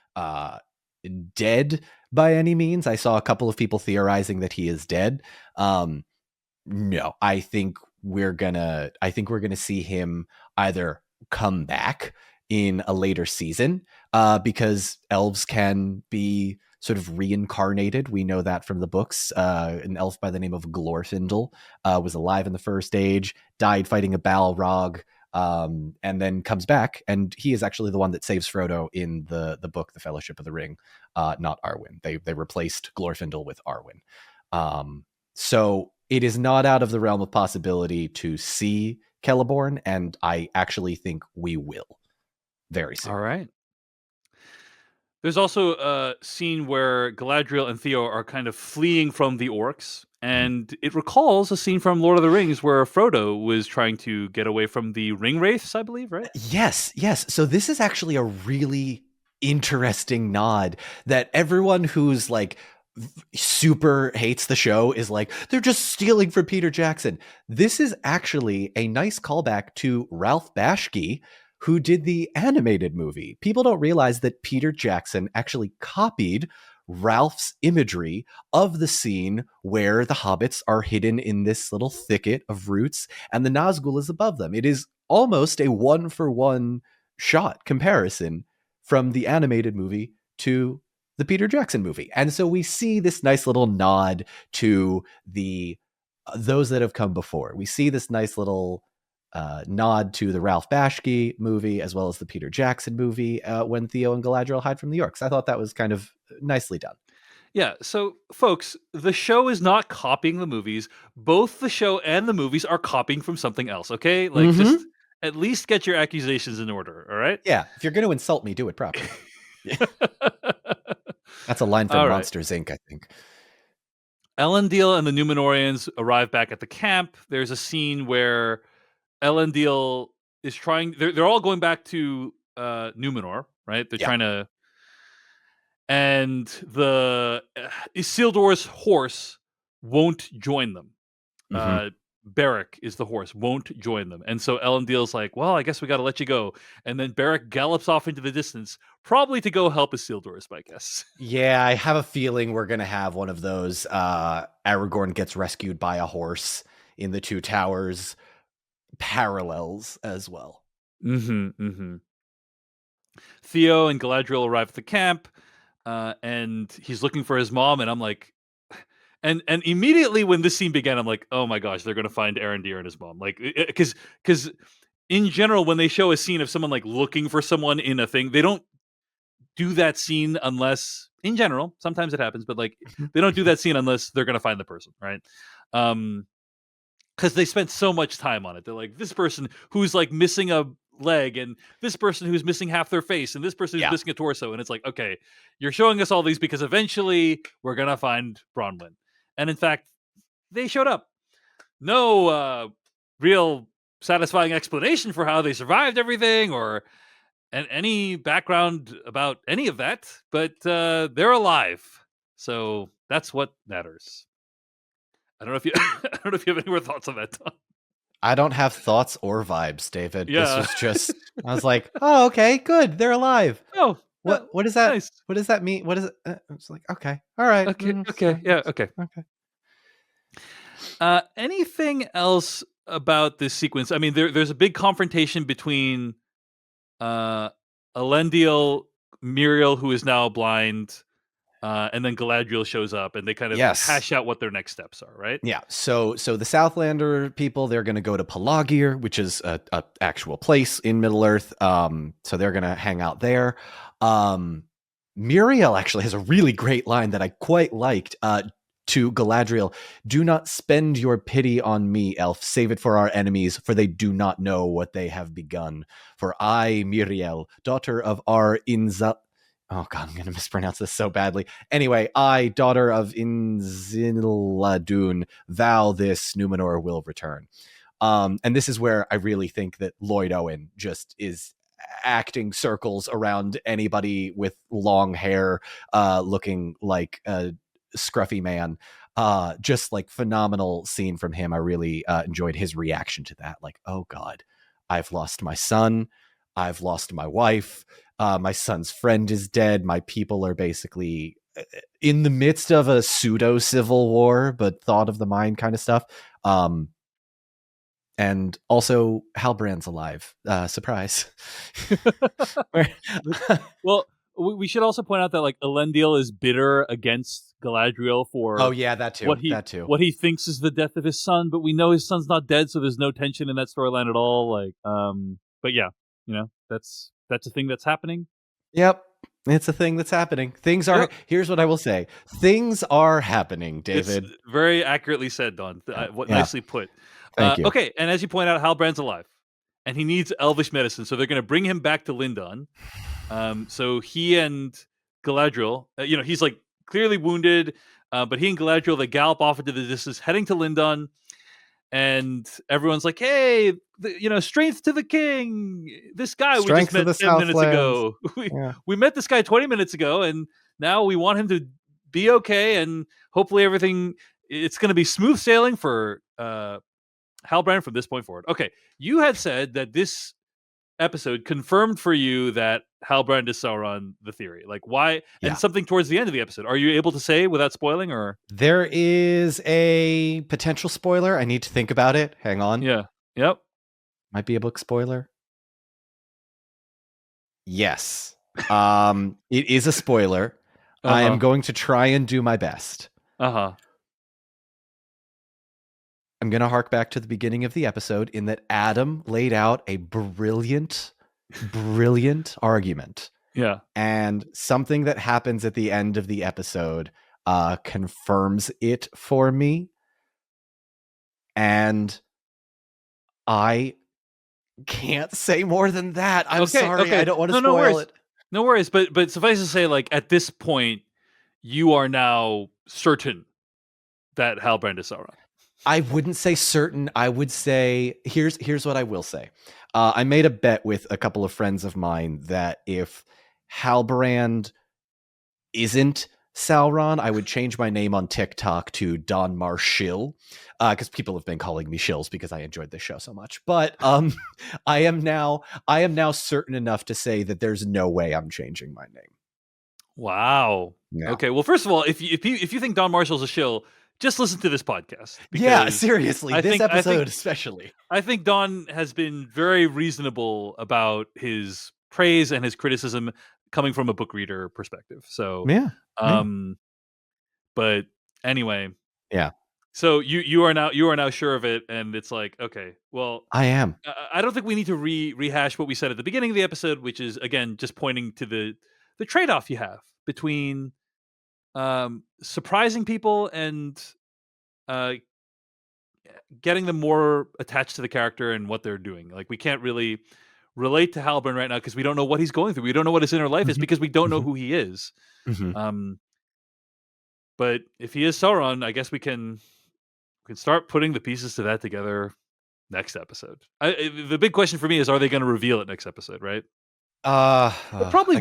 dead by any means. I saw a couple of people theorizing that he is dead. No, I think I think we're gonna see him either come back in a later season, because elves can be sort of reincarnated. We know that from the books. An elf by the name of Glorfindel was alive in the First Age, died fighting a Balrog, and then comes back, and he is actually the one that saves Frodo in the book, The Fellowship of the Ring, not Arwen. They replaced Glorfindel with Arwen. So it is not out of the realm of possibility to see Celeborn, and I actually think we will very soon. All right. There's also a scene where Galadriel and Theo are kind of fleeing from the orcs, and it recalls a scene from Lord of the Rings where Frodo was trying to get away from the ring wraiths, I believe, right? Yes. So this is actually a really interesting nod that everyone who's like super hates the show is like, they're just stealing from Peter Jackson. This is actually a nice callback to Ralph Bashki, who did the animated movie. People don't realize that Peter Jackson actually copied Ralph's imagery of the scene where the hobbits are hidden in this little thicket of roots and the Nazgul is above them. It is almost a 1-for-1 shot comparison from the animated movie to the Peter Jackson movie. And so we see this nice little nod to those that have come before. We see this nice little nod to the Ralph Bashki movie as well as the Peter Jackson movie when Theo and Galadriel hide from the orcs. I thought that was kind of nicely done. Yeah, so folks, the show is not copying the movies. Both the show and the movies are copying from something else, okay? Like, just at least get your accusations in order, all right? Yeah, if you're going to insult me, do it properly. That's a line from All right. Monsters, Inc., I think. Elendil and the Númenóreans arrive back at the camp. There's a scene where Elendil is trying... They're all going back to Númenor, right? They're trying to... And the Isildur's horse won't join them. Beric is the horse, won't join them. And so Elendil's like, well, I guess we got to let you go. And then Beric gallops off into the distance, probably to go help Isildur, is my guess. Yeah, I have a feeling we're going to have one of those Aragorn gets rescued by a horse in the Two Towers parallels as well. Theo and Galadriel arrive at the camp, and he's looking for his mom, and I'm like... And immediately when this scene began, I'm like, oh my gosh, they're going to find Arondir and his mom. Like, because in general, when they show a scene of someone like looking for someone in a thing, they don't do that scene unless, in general, sometimes it happens, but like they don't do that scene unless they're going to find the person, right? Because they spent so much time on it. They're like, this person who's like missing a leg, and this person who's missing half their face, and this person who's missing a torso, and it's like, okay, you're showing us all these because eventually we're going to find Bronwyn. And in fact, they showed up. No real satisfying explanation for how they survived everything or any background about any of that, but they're alive. So that's what matters. I don't know if you I don't know if you have any more thoughts on that, Tom. I don't have thoughts or vibes, David. Yeah. This was just, I was like, oh, okay, good. They're alive. Oh, what is that? Nice. What does that mean? What is it? It's like, okay, all right. Okay. Yeah. Okay. Anything else about this sequence? I mean, there's a big confrontation between Elendil, Muriel, who is now blind, and then Galadriel shows up, and they kind of hash out what their next steps are, right? Yeah. So the Southlander people, they're going to go to Pelagir, which is a actual place in Middle Earth. So they're going to hang out there. Muriel actually has a really great line that I quite liked. To Galadriel, do not spend your pity on me, elf. Save it for our enemies, for they do not know what they have begun. For I, Muriel, daughter of our Inza... Oh God, I'm going to mispronounce this so badly. Anyway, I, daughter of Inziladun, vow this Númenor will return. And this is where I really think that Lloyd Owen just is acting circles around anybody with long hair, looking like a scruffy man. Just like phenomenal scene from him. I really enjoyed his reaction to that. Like, oh God, I've lost my son. I've lost my wife. My son's friend is dead. My people are basically in the midst of a pseudo civil war, but thought of the mind kind of stuff. And also, Halbrand's alive. Surprise. Well, we should also point out that like Elendil is bitter against Galadriel Oh for yeah, that too. what he That too. what he thinks is the death of his son, but we know his son's not dead, so there's no tension in that storyline at all. Like, but yeah, that's a thing that's happening. Yep. It's a thing that's happening. Things are. Yep. Here's what I will say. Things are happening, It's David. very accurately said, Don. What Yeah. nicely put. Thank you. Okay, and as you point out, Halbrand's alive, and he needs elvish medicine, so they're going to bring him back to Lindon. So he and Galadriel, he's like clearly wounded, but he and Galadriel, they gallop off into the distance, heading to Lindon, and everyone's like, "Hey, strength to the king! This guy we just Strength of met the 10 minutes Southlands. ago. Yeah. We met this guy 20 minutes ago, and now we want him to be okay, and hopefully everything it's going to be smooth sailing for Halbrand from this point forward." Okay, you had said that this episode confirmed for you that Halbrand is Sauron, the theory. Like why? Yeah. And something towards the end of the episode. Are you able to say without spoiling, or There is a potential spoiler. I need to think about it. Hang on. Yeah. Yep. Might be a book spoiler. Yes. It is a spoiler. I am going to try and do my best. Uh-huh. I'm going to hark back to the beginning of the episode in that Adam laid out a brilliant argument. Yeah. And something that happens at the end of the episode confirms it for me. And I can't say more than that. I'm sorry. Okay. I don't want to No spoil worries. it. No worries. But suffice to say, like at this point, you are now certain that Halbrand is Sauron. I wouldn't say certain. I would say here's what I will say. I made a bet with a couple of friends of mine that if Halbrand isn't Sauron, I would change my name on TikTok to Don Marshall, because people have been calling me Shills because I enjoyed this show so much. But I am now certain enough to say that there's no way I'm changing my name. Wow. No. Okay. Well, first of all, if you think Don Marshall's a shill, just listen to this podcast. Yeah, seriously, this episode I think, especially. I think Don has been very reasonable about his praise and his criticism coming from a book reader perspective. So yeah. But anyway, yeah. So you are now sure of it, and it's like, okay, well, I am. I don't think we need to rehash what we said at the beginning of the episode, which is again just pointing to the trade off you have between surprising people and getting them more attached to the character and what they're doing. Like we can't really relate to Halbrand right now because we don't know what he's going through. We don't know what his inner life is because we don't know who he is. But if he is Sauron, I guess we can start putting the pieces to that together next episode. The big question for me is, are they going to reveal it next episode? Right? It probably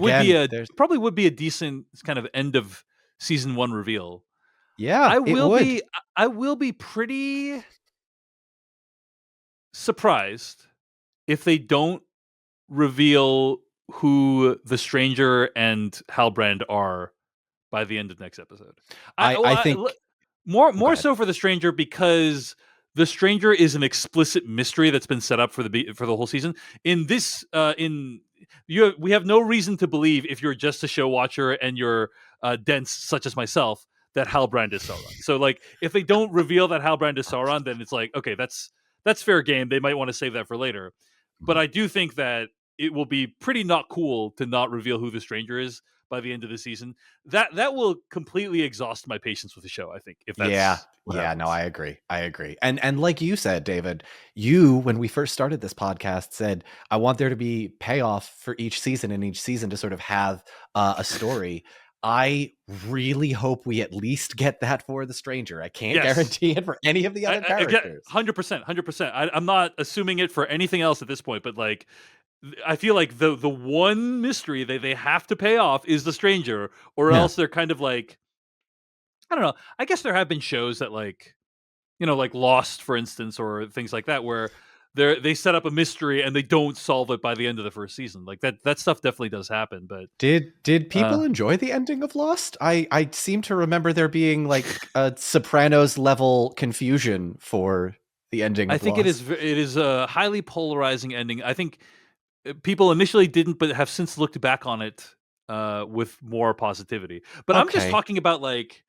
would be a decent kind of end of season 1 reveal. Yeah, I will be pretty surprised if they don't reveal who the stranger and Halbrand are by the end of next episode. I think more so for the stranger, because the stranger is an explicit mystery that's been set up for the whole season. In this, we have no reason to believe, if you're just a show watcher and you're dense such as myself, that Halbrand is Sauron. So like, if they don't reveal that Halbrand is Sauron, then it's like, okay, that's fair game. They might want to save that for later. But I do think that it will be pretty not cool to not reveal who the stranger is by the end of the season. That will completely exhaust my patience with the show, I think. If that's no, I agree. And like you said, David, you, when we first started this podcast, said, I want there to be payoff for each season, and each season to sort of have a story. I really hope we at least get that for the stranger. I can't guarantee it for any of the other characters. 100%. I'm not assuming it for anything else at this point, but like, I feel like the one mystery they have to pay off is the stranger, or else they're kind of like, I don't know. I guess there have been shows that like Lost, for instance, or things like that, where they set up a mystery and they don't solve it by the end of the first season. Like that stuff definitely does happen. But did people enjoy the ending of Lost? I seem to remember there being like a Sopranos level confusion for the ending I with think it loss. is. It is a highly polarizing ending. I think people initially didn't, but have since looked back on it with more positivity. But I'm just Okay. talking about like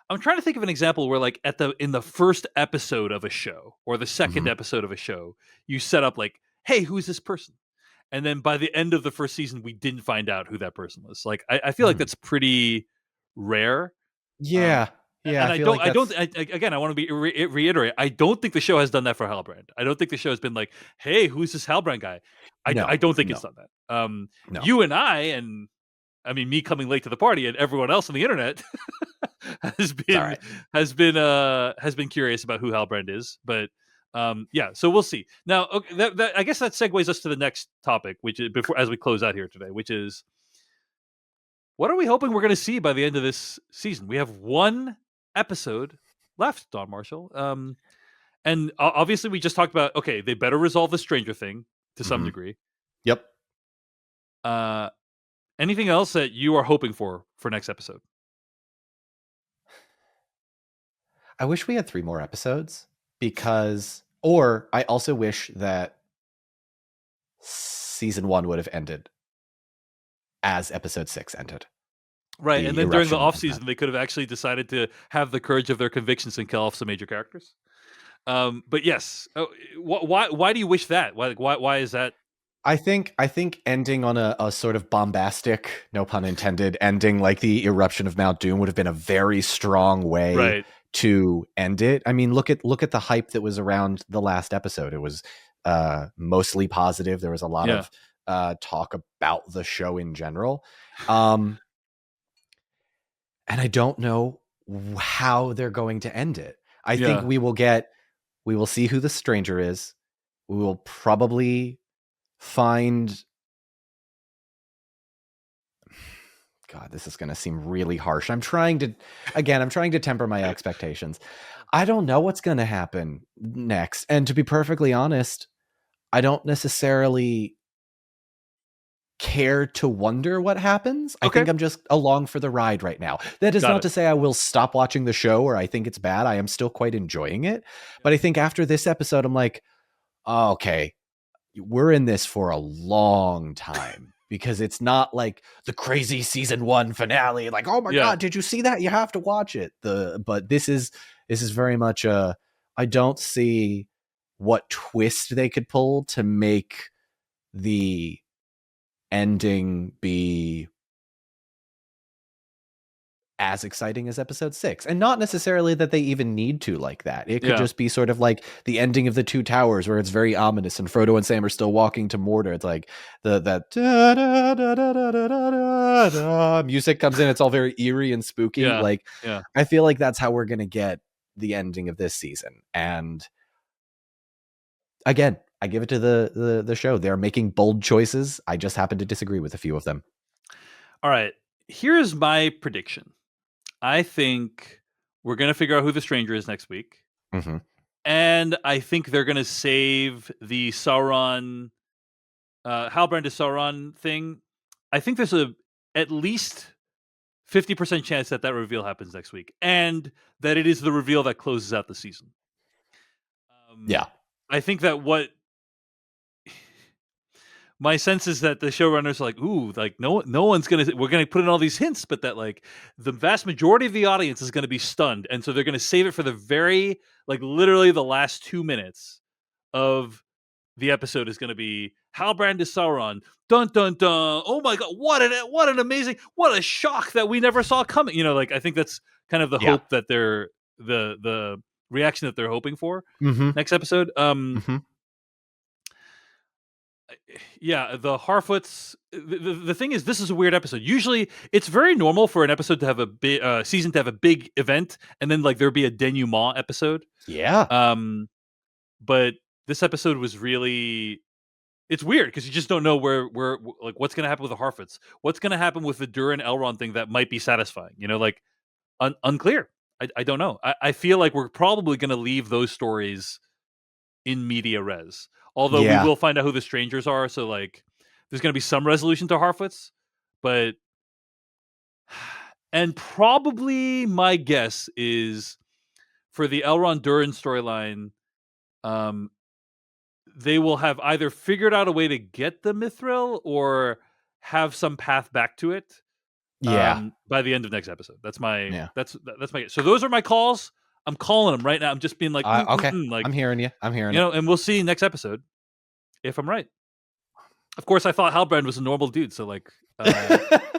I'm trying to think of an example where like in the first episode of a show or the second Hmm. episode of a show, you set up like, hey, who's this person? And then by the end of the first season, we didn't find out who that person was. Like I feel like that's pretty rare. Um, Yeah, yeah. and I feel like I don't. that's Again, I want to be reiterate. I don't think the show has done that for Halbrand. I don't think the show has been like, "Hey, who's this Halbrand guy?" I no, don't think it's no, done that. no. You and I mean, me coming late to the party, and everyone else on the internet has It's all been right. has been curious about who Halbrand is. But yeah, so we'll see. Now, okay, I guess that segues us to the next topic, which is before as we close out here today, which is what are we hoping we're going to see by the end of this season? We have one episode left, Don Marshall. And obviously, we just talked about okay, they better resolve the Stranger Thing to some Hmm. degree. Yep. Uh, anything else that you are hoping for next episode? I wish we had 3 more episodes or I also wish that season 1 would have ended as episode 6 ended. Right, and The then during the eruption off of that. season, they could have actually decided to have the courage of their convictions and kill off some major characters. But yes, why do you wish that? Why is that? I think ending on a sort of bombastic, no pun intended, ending like the eruption of Mount Doom would have been a very strong way Right, to end it. I mean, look at the hype that was around the last episode. It was mostly positive. There was a lot yeah, of talk about the show in general. Um, and I don't know how they're going to end it. I think yeah. we will see who the stranger is. We will probably find God, this is going to seem really harsh. I'm trying to temper my expectations. I don't know what's going to happen next. And to be perfectly honest, I don't necessarily care to wonder what happens. I Okay, think I'm just along for the ride right now. That is got not it. to say I will stop watching the show or I think it's bad. I am still quite enjoying it. But I think after this episode, I'm like, oh, okay, we're in this for a long time because it's not like the crazy season 1 finale. Like, oh my Yeah, God, did you see that? You have to watch it. But this is very much I don't see what twist they could pull to make the ending be as exciting as episode 6, and not necessarily that they even need to like that. It could yeah. just be sort of like the ending of the Two Towers where it's very ominous and Frodo and Sam are still walking to Mordor. It's like that da, da, da, da, da, da, da, da, music comes in. It's all very eerie and spooky. Yeah, Like, yeah. I feel like that's how we're going to get the ending of this season. And again, I give it to the show. They're making bold choices. I just happen to disagree with a few of them. All right. Here's my prediction. I think we're gonna figure out who the stranger is next week, Hmm. and I think they're gonna save the Sauron, Halbrand to Sauron thing. I think there's a at least 50% chance that that reveal happens next week, and that it is the reveal that closes out the season. Yeah. I think that what my sense is that the showrunners are like, ooh, like no one's we're gonna put in all these hints, but that like the vast majority of the audience is gonna be stunned, and so they're gonna save it for the very like literally the last 2 minutes of the episode is gonna be Halbrand is Sauron. Dun dun dun. Oh my god, what an amazing, what a shock that we never saw coming. You know, like I think that's kind of the Yeah. hope that they're the reaction that they're hoping for Hmm. next episode. Hmm. Yeah, the Harfoots. The thing is, this is a weird episode. Usually, it's very normal for an episode to have a big season to have a big event, and then like there be a denouement episode. Yeah. But this episode was really it's weird because you just don't know where like what's going to happen with the Harfoots. What's going to happen with the Durin Elrond thing that might be satisfying. You know, like unclear. I don't know. I feel like we're probably going to leave those stories in media res. Although we Yeah. will find out who the strangers are, so like there's going to be some resolution to Harfoots, but and probably my guess is for the Elrond Durin storyline, they will have either figured out a way to get the mithril or have some path back to it. By the end of next episode. That's my that's my guess. So those are my calls. I'm calling them right now. I'm just being like, okay. like, I'm hearing you. And we'll see next episode if I'm right. Of course, I thought Halbrand was a normal dude, so like,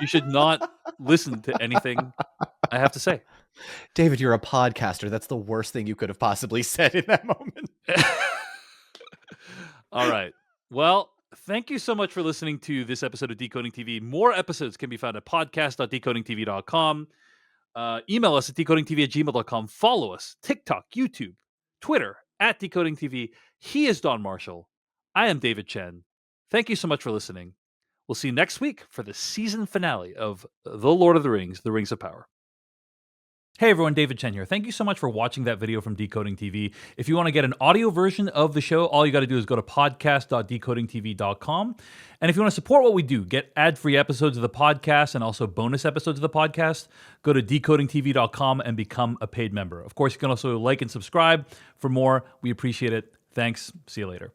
you should not listen to anything I have to say. David, you're a podcaster. That's the worst thing you could have possibly said in that moment. All right. Well, thank you so much for listening to this episode of Decoding TV. More episodes can be found at podcast.decodingtv.com. Email us at decodingtv@gmail.com. Follow us, TikTok, YouTube, Twitter, at Decoding TV. He is Don Marshall. I am David Chen. Thank you so much for listening. We'll see you next week for the season finale of The Lord of the Rings, The Rings of Power. Hey everyone, David Chen here. Thank you so much for watching that video from Decoding TV. If you want to get an audio version of the show, all you got to do is go to podcast.decodingtv.com. And if you want to support what we do, get ad-free episodes of the podcast and also bonus episodes of the podcast, go to decodingtv.com and become a paid member. Of course, you can also like and subscribe for more. We appreciate it. Thanks. See you later.